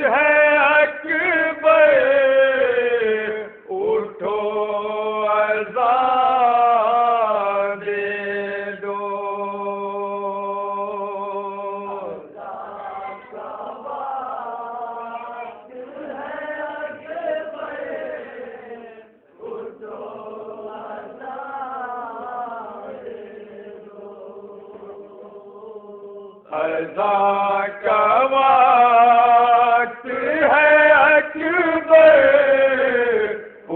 ہے اکبر اٹھو اذان دے دو اذان کا وقت ہے اکبر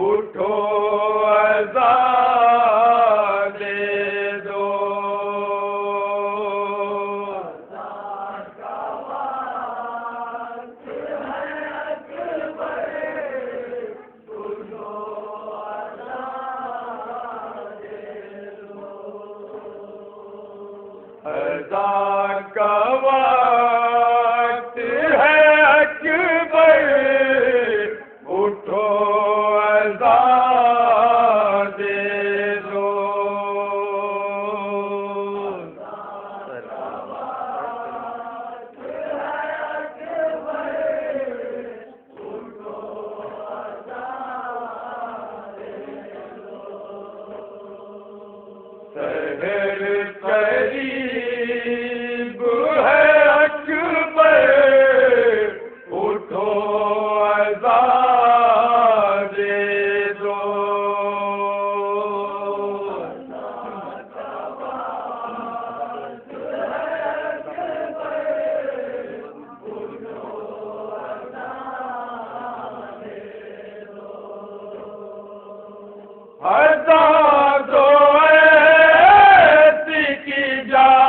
اٹھو اذان دے دو اذان کا وقت ہے اکبر اٹھو اذان دے دو اذان کا وقت ہے اکبر اٹھو اذان دے دو سحر قریب ہے اکبر اٹھو اذان دے دو اذان دو ایسی کی جا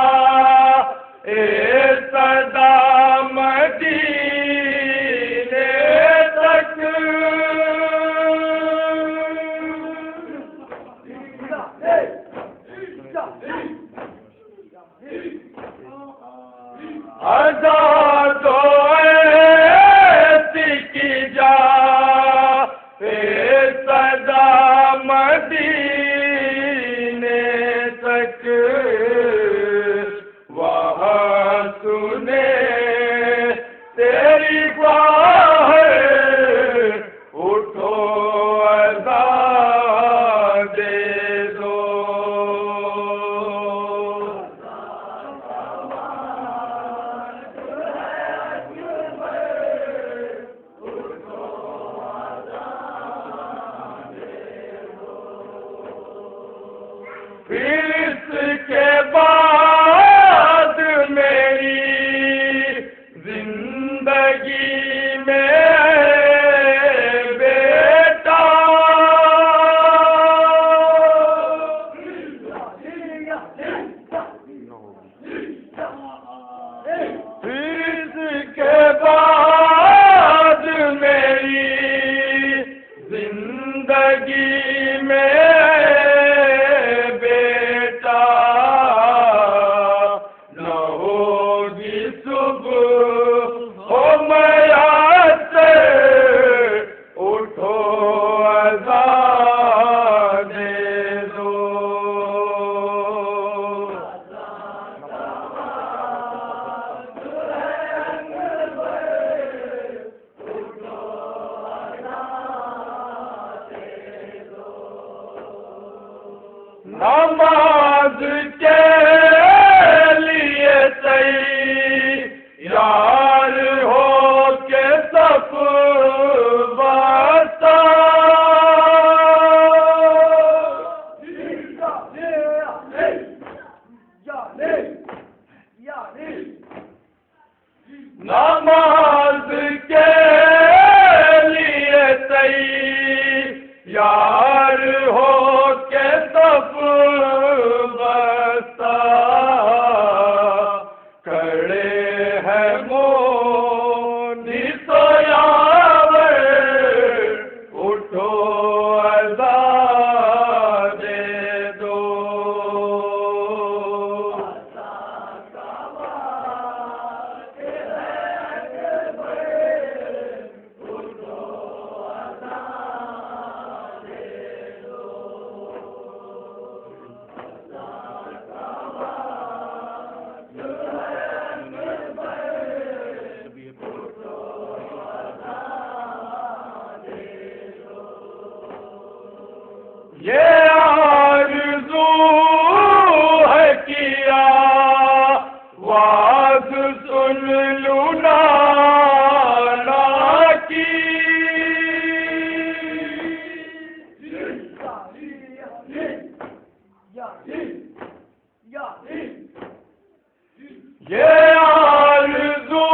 یہ آرزو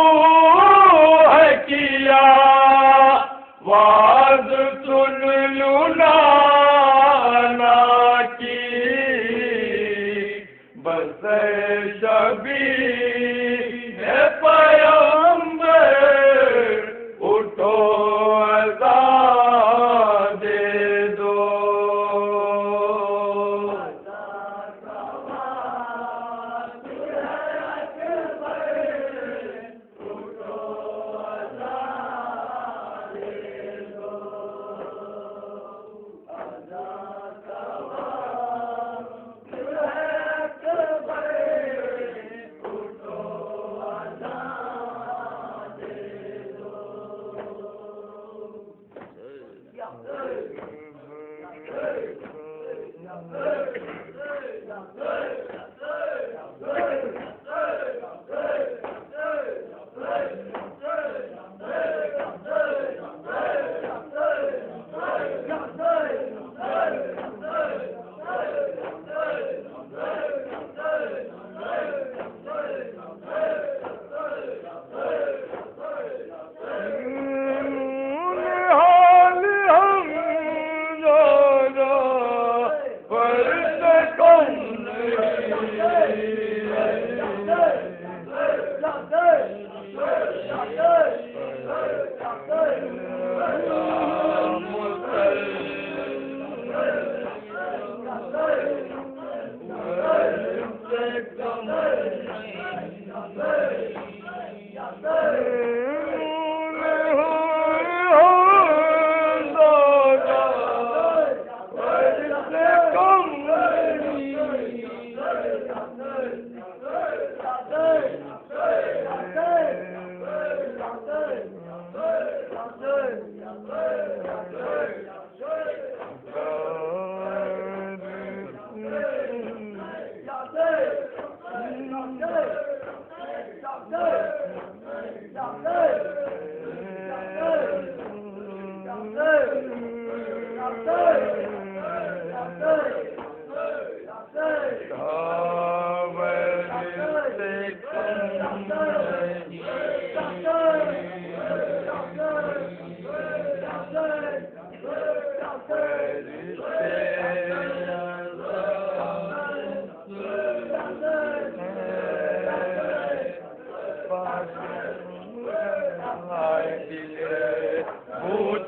ہے کیا واز سن لوں نانا کی بس شبیہ پیغمبر اٹھو اذان دے دو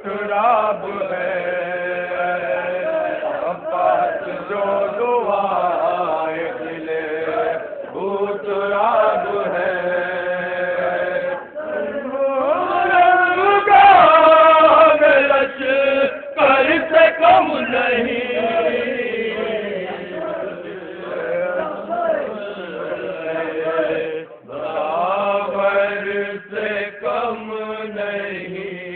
رب ہے پاس جو دعائے دلے بھوت رب ہے لچ کر سے کم نہیں باور سے کم نہیں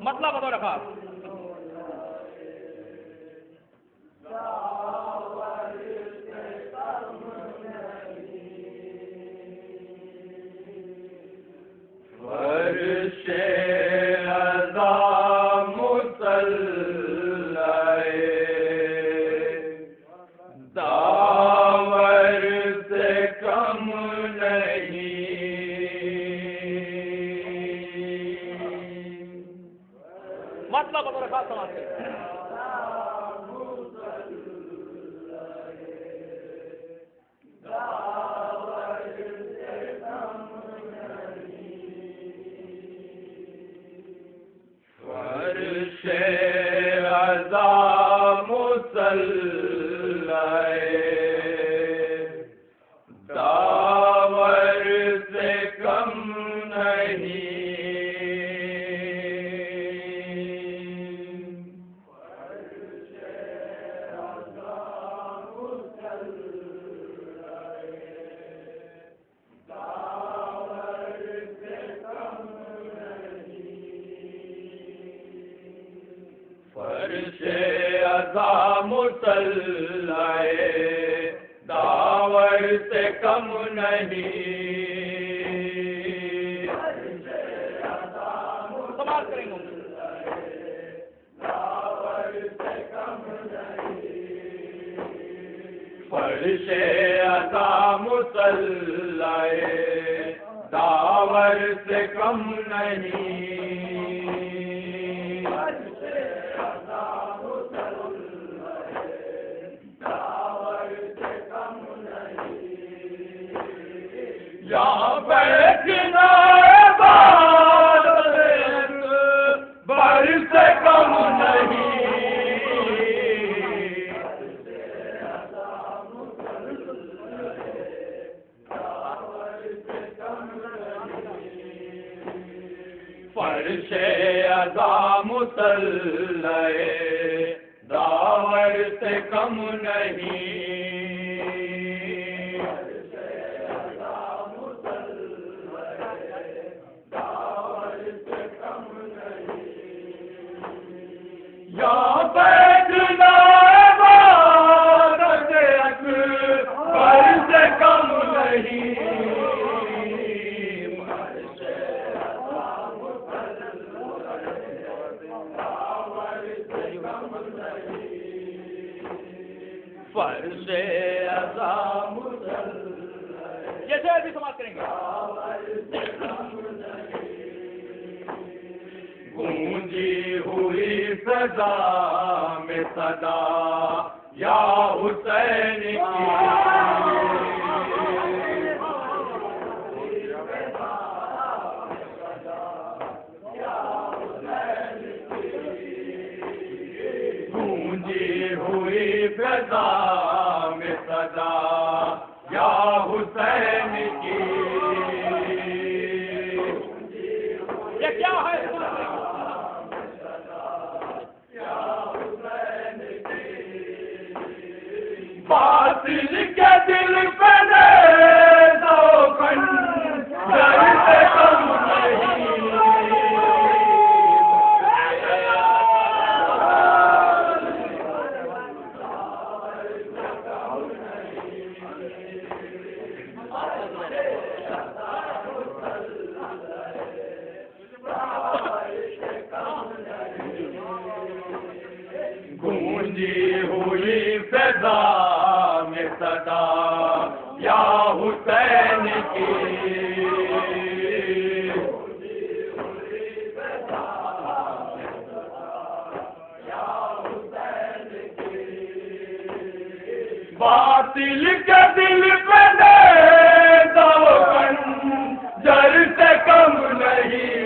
مطلب بتاؤ رکھا فرش عذاب مسلح داور سے کم نہیں مطلب بتاؤ رکھا سماج سے فرش عذاب مسلح داور سے کم نہیں فرش عزا مصلح داور سے کم نہیں، سماعت کریں گے فرش عزا مصلح داور سے کم نہیں، یہاں بیٹھنا عبادت بر سے کم نہیں، فرش عزا مصلح داور سے کم نہیں، یا بیٹھنا عبادت اکبر سے کم نہیں، فرش عزا جیسے بھی سماعت کریں گے گونجی ہوئی فضا میں صدا یا حسین کی، گونجی ہوئی فضا میں صدا یا حسین کی، یہ کیا ہے باطل کے دل پہ دو کن در سے کم نہیں، گونجی ہوئی فضا میں صدا یا حسین کی، باطل کے دل پہ دو خنجر سے کم نہیں،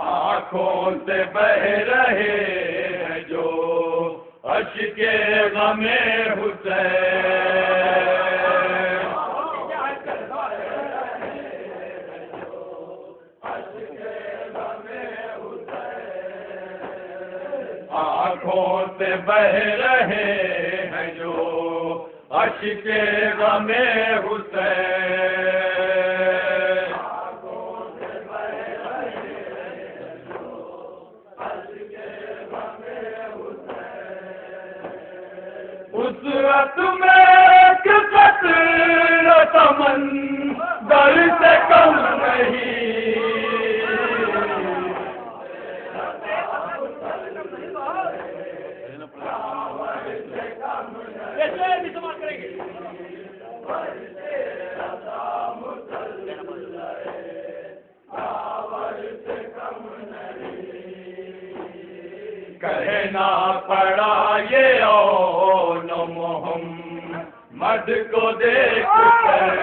آنکھوں سے بہ رہے ہیں جو اشک غم حسین، آنکھوں سے بہ رہے ہیں جو اشک غم حسین، اس وقت میں قطر سمندر سے کم نہیں، جیسے بھی سماعت کریں گے کہنا پڑا یہ اون محمد کو دیکھ کر،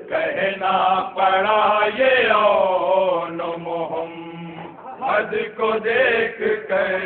کہنا پڑا یہ اون محمد کو دیکھ کر،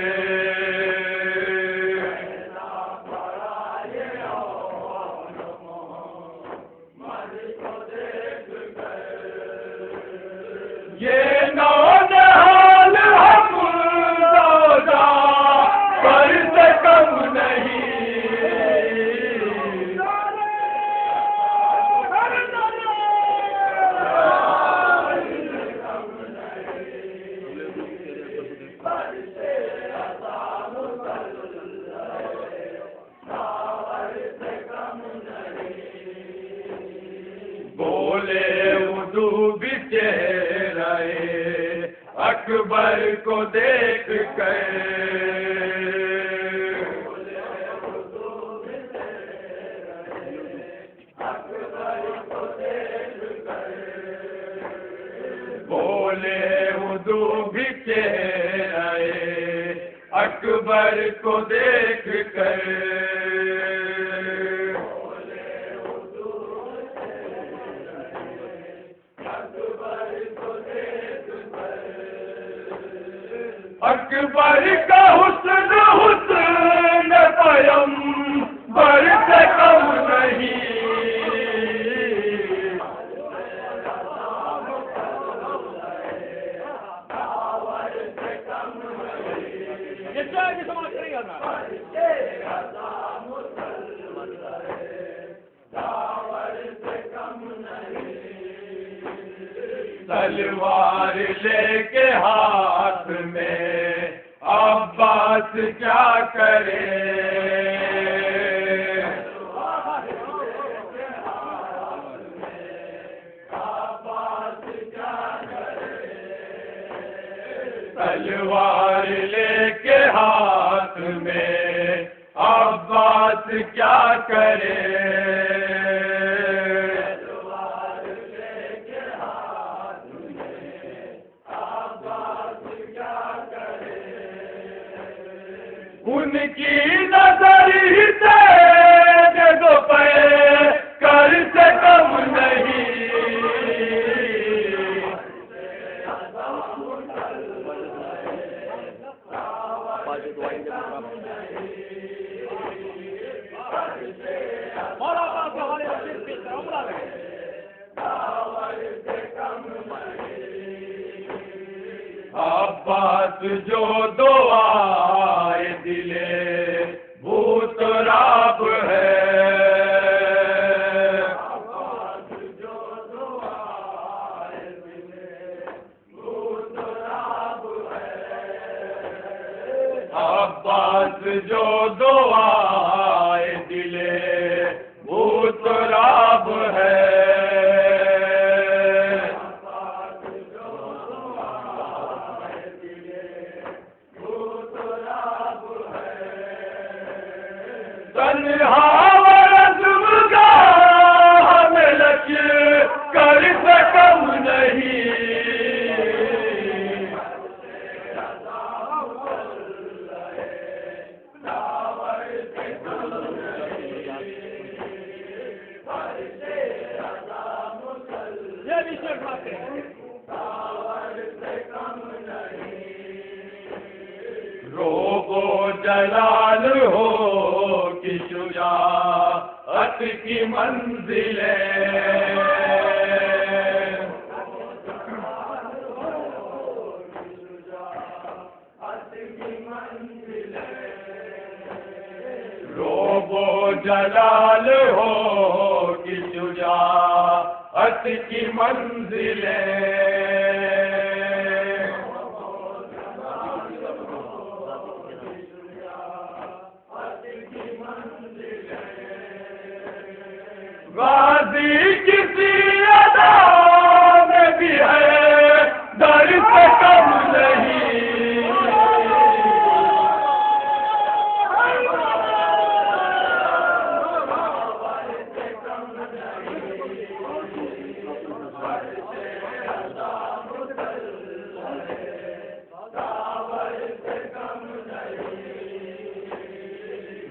رہے اکبر کو دیکھ کر بولے وضو بھی چہرے اکبر کو دیکھ کر اکبر کا حسن حسن پیغمبر سے کم نہیں تلوار لے کے ہاتھ میں عباس کیا کرے تلوار لے کے ہاتھ میں عباس کیا کرے ان کی نظر ہی تیز پہ کر سے کم نہیں عباس جو دعائے دلے بھوت راب ہے عباس جو دعائے دلے بھوت راب ہے تنہا ورزم گاہ میں لچ کر سے کم نہیں روبو جلال ہو کہ شجاعت کی منزلیں روبو جلال ہو کہ شجاعت کی منزلیں غازی کسی ادا میں بھی ہے در سے کم نہیں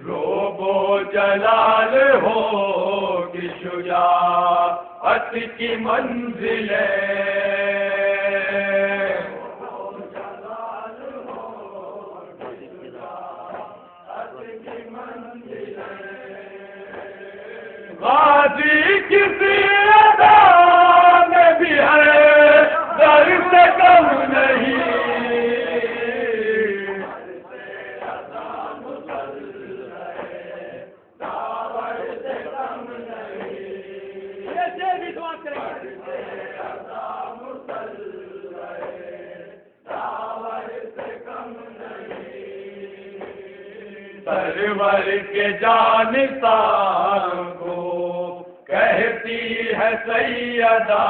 روبو جلال ہو کہ شجاعت کی منزلیں غازی کسی ادا میں بھی ہے در سے کم نہیں سرور کے جانسار کو کہتی ہے سیدہ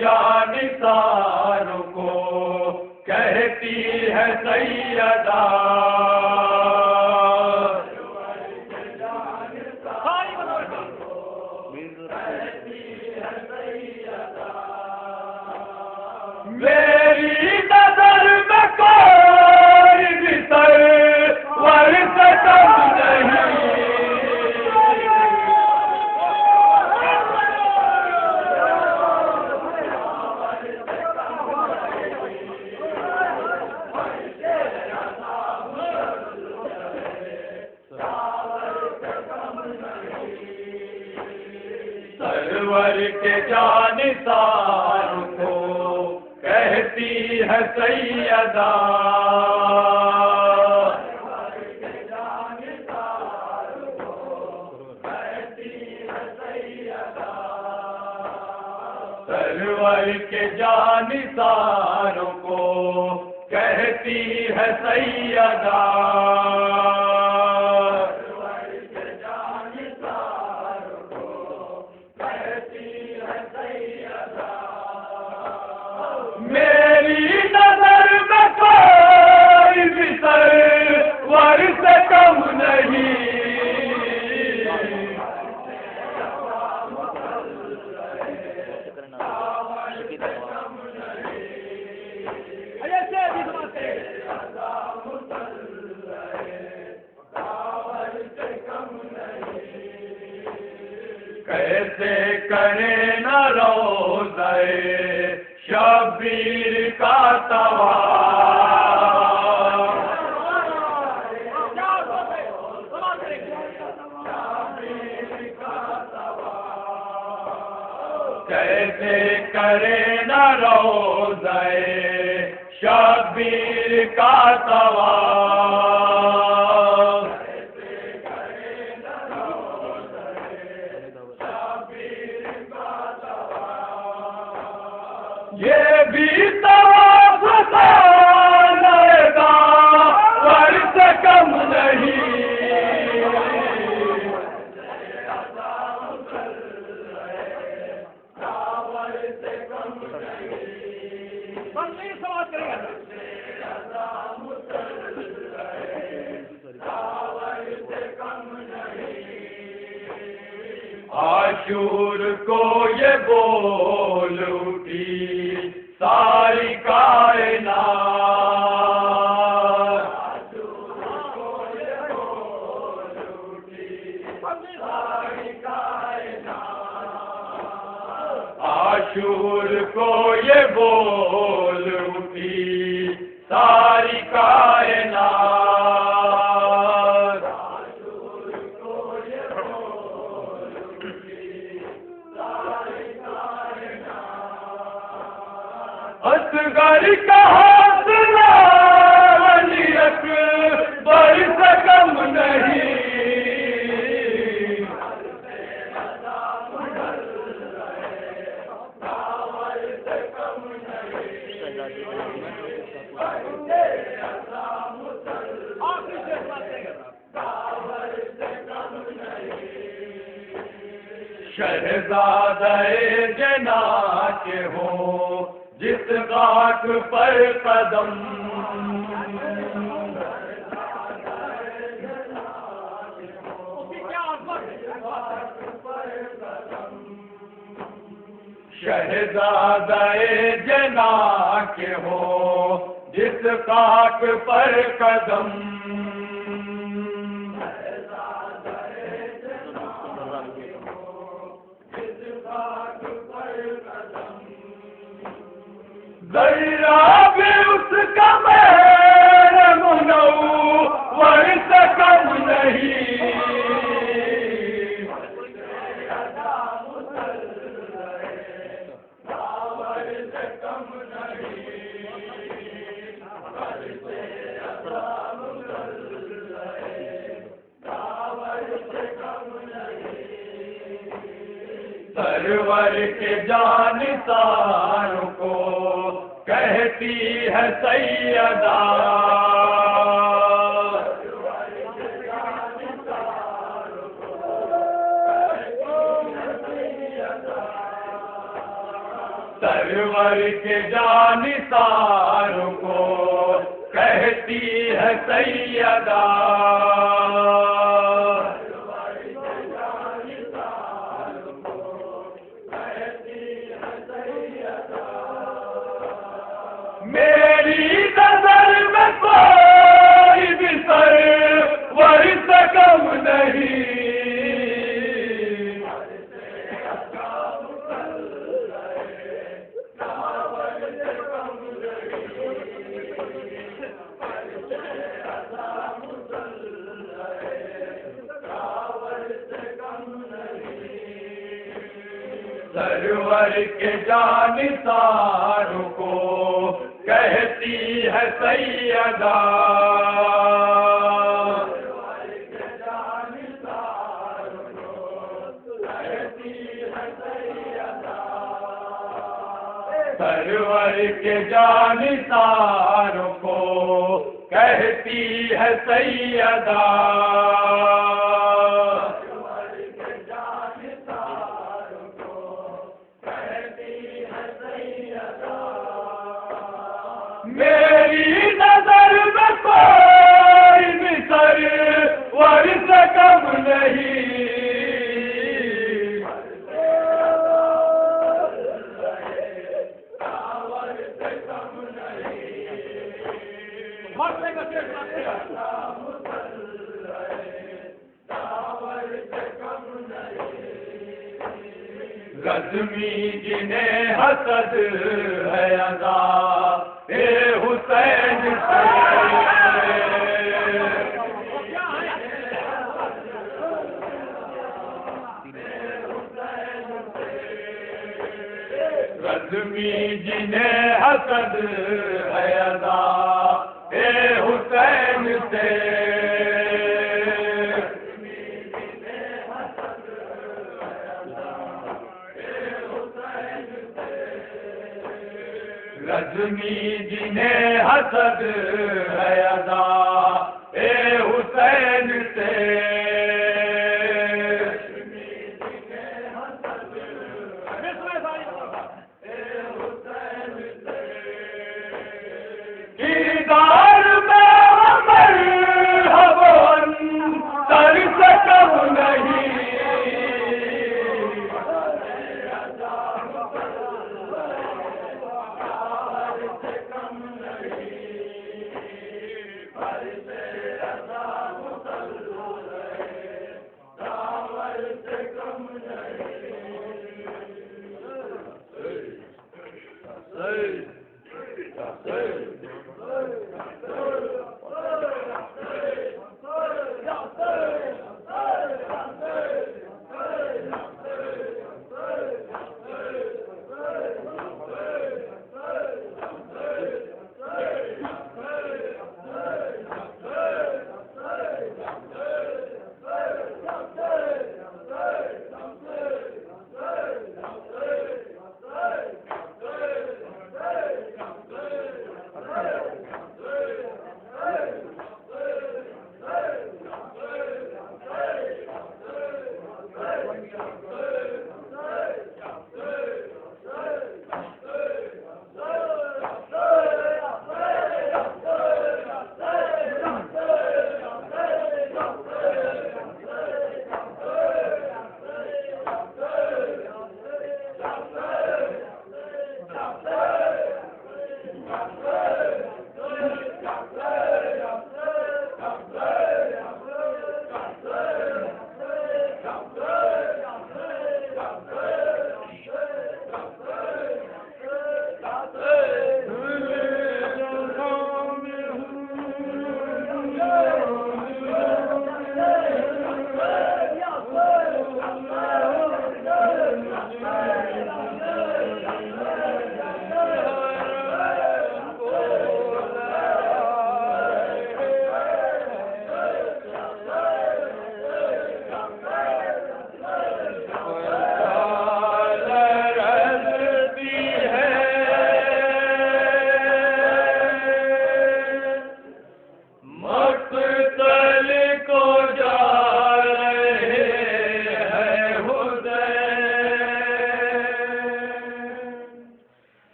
جانثاروں کو کہتی ہے سیدہ میری نظر میں کوئی بھی سرور سے کم نہیں سرور کے جانثاروں کو کہتی ہے سیدہ سرور کے جانثاروں کو کہتی ہے سیدہ میری نظر میں کوئی بھی سرور سے کم نہیں کیسے کرے نہ روزہ شبیر کا طواف کیسے کرے نہ روزہ شبیر کا طواف یہ بھی طواف خانہ دار سے کم نہیں عاشور کو یہ بول اٹھی ساری کائنات عاشور کو یہ بول اٹھی ساری کائنات اصغر کا حوصلہ ولی اکبر سے کم نہیں شہزادہ جنا کے ہوں جس غاٹ پر قدم شہزادہ جنا کے ہوں جس غاٹ پر قدم ذرا بھی اس کا میرے منور سے کم نہیں سرور کے جانثاروں کو کہتی ہے سیدہ سرور کے جانثاروں کو کہتی ہے سیدہ میری نظر میں کوئی بھی سرور سے کم نہیں سرور کے جانثاروں کو کہتی ہے سیدہ سرور کے جانثاروں کو کہتی ہے سیدہ میری نظر میں کوئی بھی سرور سے کم نہیں مرنے کا شیر سناتے رزمی جنہیں حسد ہے ادا اے حسین رزمی جنہیں حسد ہے ادا اے حسین سے رزمی جنہیں حسد ہے ادا اے حسین سے کردار میں عمر ہون سر سے کم نہیں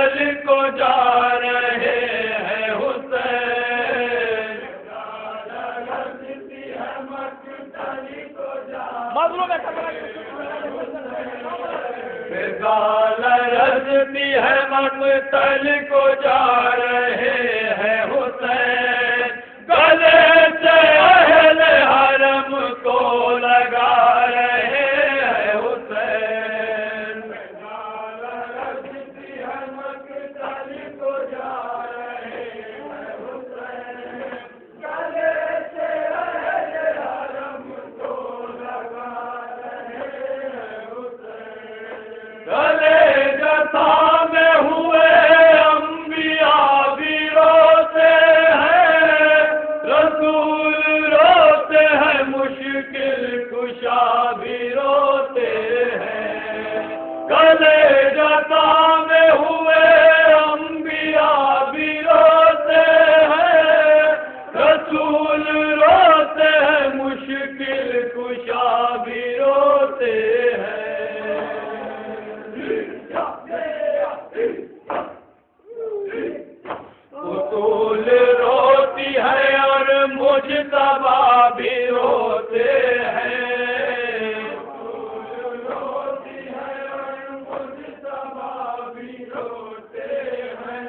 مقتل کو جا رہے ہیں حسین گال رزتی ہے مقتل کو جا رہے ہیں حسین گلے سے اہل حرم کو لگا رہے ہیں حسین گال رزتی ہے مقتل کو جا رہے ہیں حسین گلے سے اہل حرم کو لگا رہے ہیں حسین گلے جتا میں ہوئے انبیاء بھی روتے ہیں رسول روتے ہیں مشکل کشا بھی روتے ہیں گلے جتا میں ہوئے انبیاء بھی روتے ہیں رسول روتے ہیں مشکل کشا بھی روتے ہیں اصول روتی ہے اور مجتبی بھی روتے ہیں اصول روتی ہے اور مجتبی بھی روتے ہیں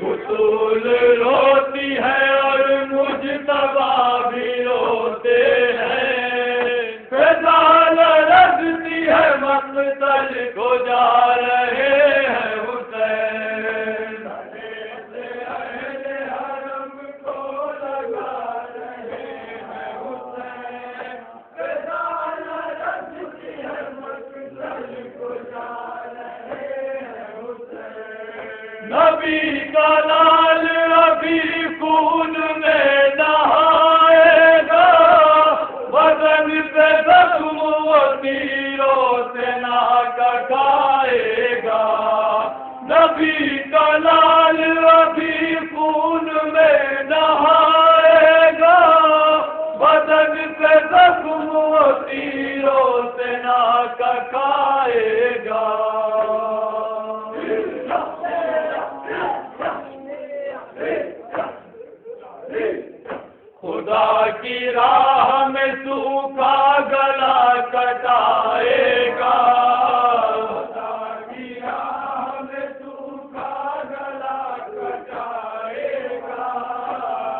اصول روتی ہے اور مجتبی بھی روتے ہیں فضال رزتی ہے مقتل کو جا رہے ہیں حسین نبی کا لال ابھی خون میں نہائے گا بدن پہ زخم و تیروں سے نہ کٹائے گا نبی کا لال ابھی خون میں نہائے گا بدن پہ زخم و تیروں سے نہ کٹائے گا خدا کی راہ میں سوکھا گلا کٹائے گا خدا کی راہ میں سوکھا گلا کٹائے گا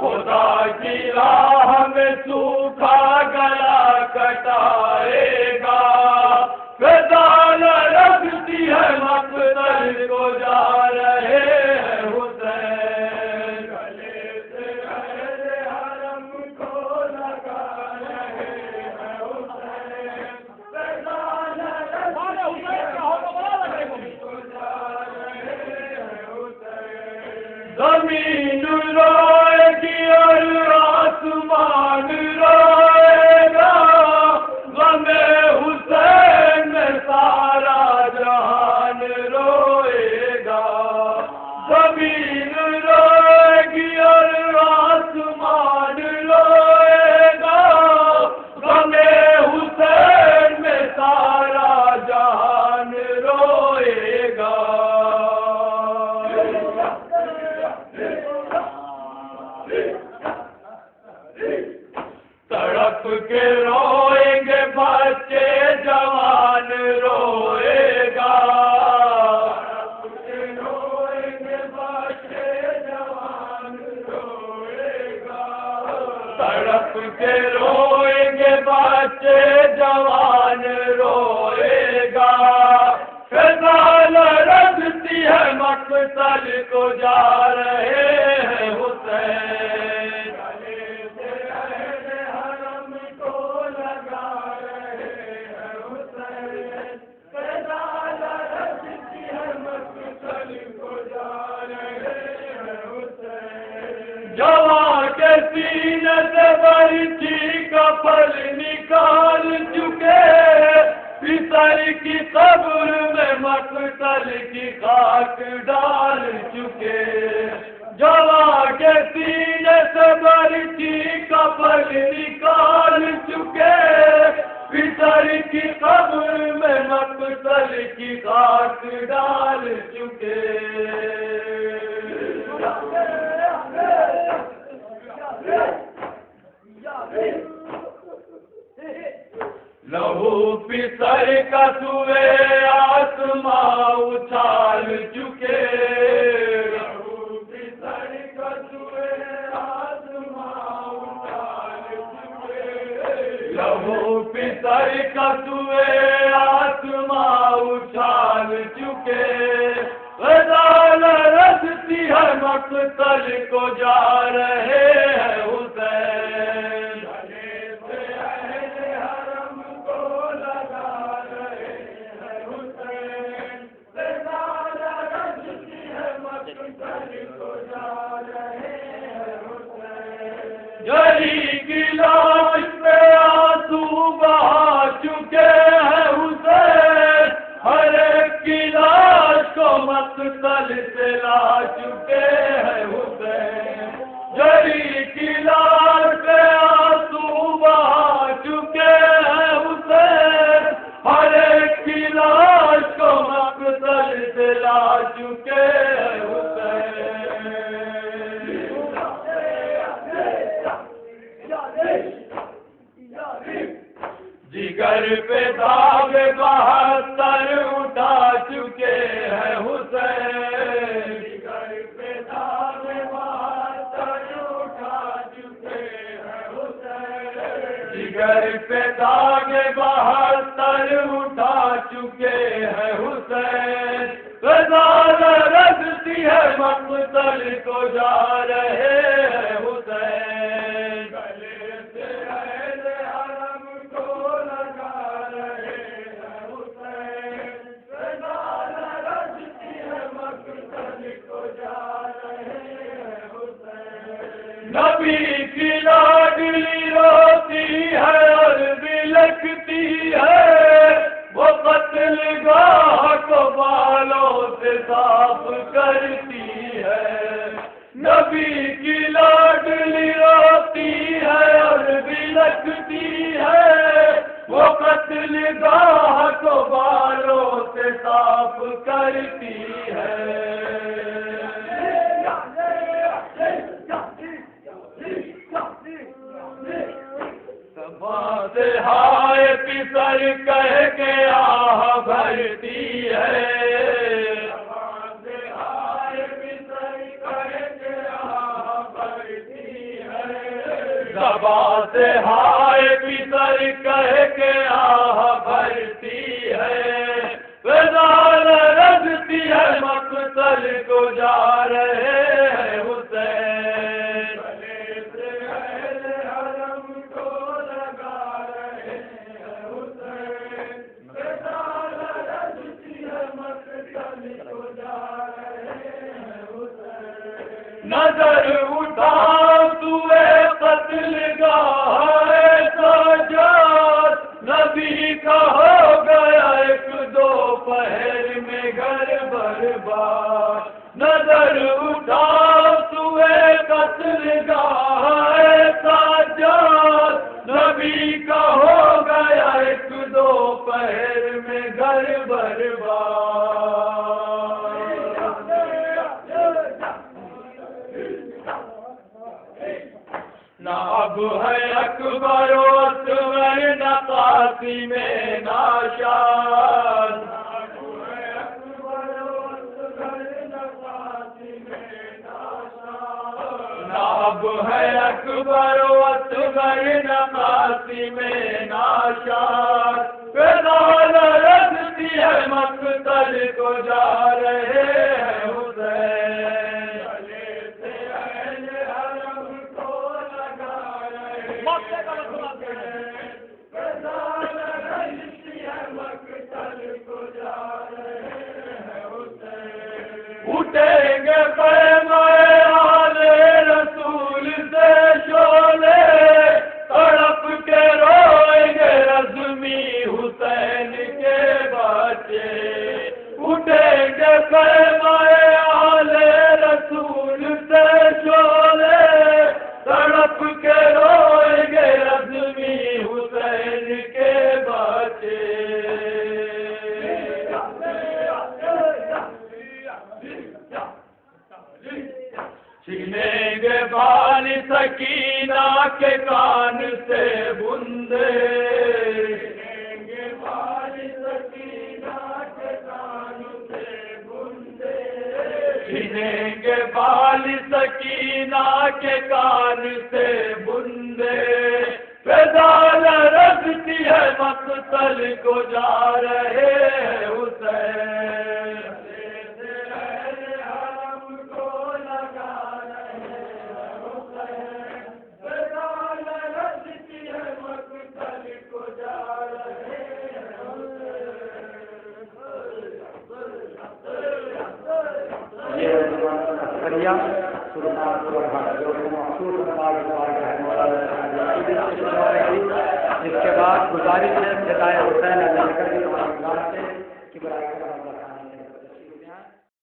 خدا کی راہ میں سوکھا گلا کٹائے گا فضال رکھتی ہے مقتل کو جا رہے ہیں حسین گلے سے اہل حرم کو لگا رہے ہیں حسین فضال رکھتی ہے مقتل کو جا رہے ہیں حسین زمین روئے گی اور آسمان روئے گا غم حسین میں سارا جہان روئے گا زمین روئے گی اور آسمان روئے گا غم حسین میں سارا جہان روئے گا تڑپ کے روئیں گے بچے جوان روئے گا تڑپ کے روئیں گے بچے جوان روئے گا تڑپ کے روئیں گے بچے جوان روئے گا فضال رکھتی ہے مقتل کو جا رہے ہیں حسین جوان کے سینے سے برچی کا پھل نکال چکے پسر کی قبر میں مقتل کی خاک ڈال چکے جوان کے سینے سے برچی کا پھل نکال چکے پسر کی قبر میں مقتل کی خاک ڈال چکے لہو پسر کا سوئے آسماں اچھال چکے لہو پسر کا سوئے آسماں اچھال چکے لہو پسر کا سوئے آسماں اچھال چکے غزال رستی ہے مقتل کو جا رہے ہیں حسین جلی کی لاش پہ آنسو بہا چکے ہیں حسین ہر ایک کی لاش کو مقتل سے لا چکے ہیں حسین جلی کی لاش پہ آنسو بہا چکے ہیں حسین ہر ایک کی لاش کو مقتل سے لا چکے ہیں حسین جگر پہ داغ 72 اٹھا چکے ہیں حسین جگر پہ داغ 72 اٹھا چکے ہیں حسین جگر پہ داغ 72 اٹھا چکے ہیں حسین غزال رستی ہے مقتل کو جا رہے ہیں حسین گلے سے اہل حرم کو لگا رہے ہیں حسین غزال رستی ہے مقتل کو جا رہے ہیں حسین نبی کی لاڈلی روتی ہے اور بلکتی ہے وہ قتل گاہ کو بالوں سے صاف کرتی ہے نبی کی لاڈلی روتی ہے اور بلکتی ہے وہ قتل گاہ کو بالوں سے صاف کرتی ہے سے ہائے پسر کہہ کے آہ بھرتی ہے سے ہائے پسر کہہ کے آہ بھرتی ہے زبان سے ہائے پسر کہہ کے آہ بھرتی ہے غزال رستی ہے مقتل کو جا رہے ہیں حسین نظر اٹھا سوئے قتل گاہ سجاد نبی کا ہو گیا ایک دو پہر میں گھر برباد نظر اٹھا سوئے قتل گاہ سجاد نبی کا ہو گیا ایک دو پہر میں گھر برباد نہ اب ہے اکبر و اصغر نہ قاسم ناشاد نہ اب ہے اکبر و اصغر نہ قاسم ناشاد غزال رستی ہے مقتل کو جا رہے ہیں حسین اٹھیں گے پیمائے آل رسول سے شعلے تڑپ کے روئیں گے رزمی حسین کے بچے اٹھیں گے پیمائے آل رسول سے شعلے تڑپ کے روئیں گے رزمی حسین کے چھینیں گے بال سکینہ کے کان سے بندے، چھینیں گے بال سکینہ کے کان سے بندے، چھینیں گے بال سکینہ کے کان سے بندے، فضا لرزتی ہے مقتل کو جا رہے ہیں حسین، اس کے بعد گزارش ہے فدائے حسین علی گڑھ سے کہ برائے